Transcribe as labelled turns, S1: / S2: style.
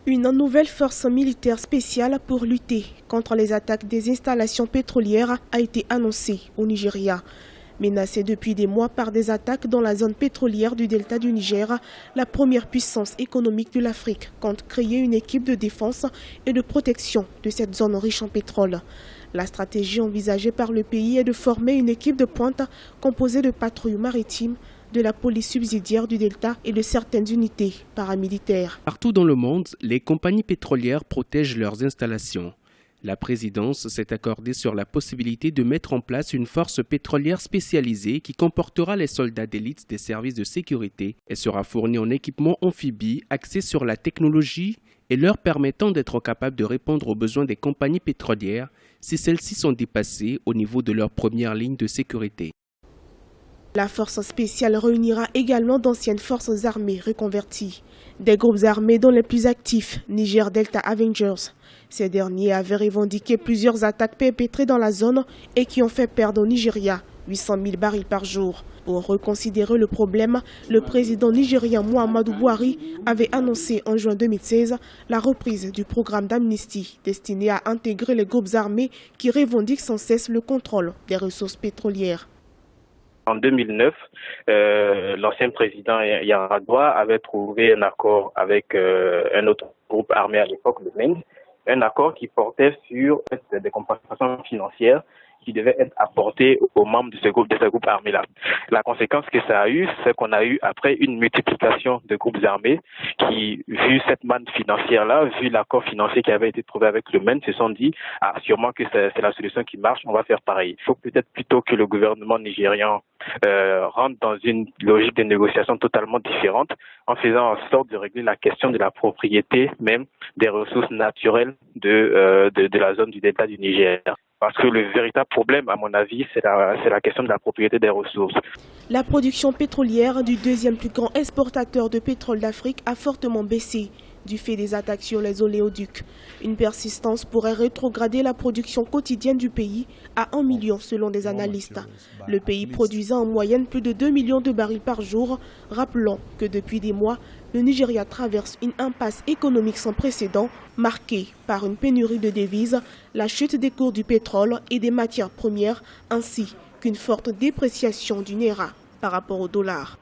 S1: Une nouvelle force militaire spéciale pour lutter contre les attaques des installations pétrolières a été annoncée au Nigeria. Menacée depuis des mois par des attaques dans la zone pétrolière du delta du Niger, la première puissance économique de l'Afrique compte créer une équipe de défense et de protection de cette zone riche en pétrole. La stratégie envisagée par le pays est de former une équipe de pointe composée de patrouilles maritimes, de la police subsidiaire du delta et de certaines unités paramilitaires.
S2: Partout dans le monde, les compagnies pétrolières protègent leurs installations. La présidence s'est accordée sur la possibilité de mettre en place une force pétrolière spécialisée qui comportera les soldats d'élite des services de sécurité et sera fournie en équipement amphibie axé sur la technologie et leur permettant d'être capables de répondre aux besoins des compagnies pétrolières si celles-ci sont dépassées au niveau de leur première ligne de sécurité.
S1: La force spéciale réunira également d'anciennes forces armées reconverties. Des groupes armés dont les plus actifs, Niger Delta Avengers. Ces derniers avaient revendiqué plusieurs attaques perpétrées dans la zone et qui ont fait perdre au Nigeria 800 000 barils par jour. Pour reconsidérer le problème, le président nigérien Muhammadu Buhari avait annoncé en juin 2016 la reprise du programme d'amnistie destiné à intégrer les groupes armés qui revendiquent sans cesse le contrôle des ressources pétrolières.
S3: En 2009, l'ancien président Yar'Adua avait trouvé un accord avec un autre groupe armé à l'époque, le MENG, un accord qui portait sur des compensations financières qui devaient être apportées aux membres de ce groupe armé-là. La conséquence que ça a eu, c'est qu'on a eu après une multiplication de groupes armés qui, vu cette manne financière-là, vu l'accord financier qui avait été trouvé avec le MEN, se sont dit « Ah, sûrement que c'est la solution qui marche, on va faire pareil ». Il faut peut-être plutôt que le gouvernement nigérian rentre dans une logique de négociation totalement différente en faisant en sorte de régler la question de la propriété même des ressources naturelles de la zone du delta du Niger. Parce que le véritable problème, à mon avis, c'est la question de la propriété des ressources.
S1: La production pétrolière du deuxième plus grand exportateur de pétrole d'Afrique a fortement baissé du fait des attaques sur les oléoducs. Une persistance pourrait rétrograder la production quotidienne du pays à 1 million selon des analystes. Le pays produisant en moyenne plus de 2 millions de barils par jour. Rappelons que depuis des mois, le Nigeria traverse une impasse économique sans précédent, marquée par une pénurie de devises, la chute des cours du pétrole et des matières premières, ainsi qu'une forte dépréciation du naira par rapport au dollar.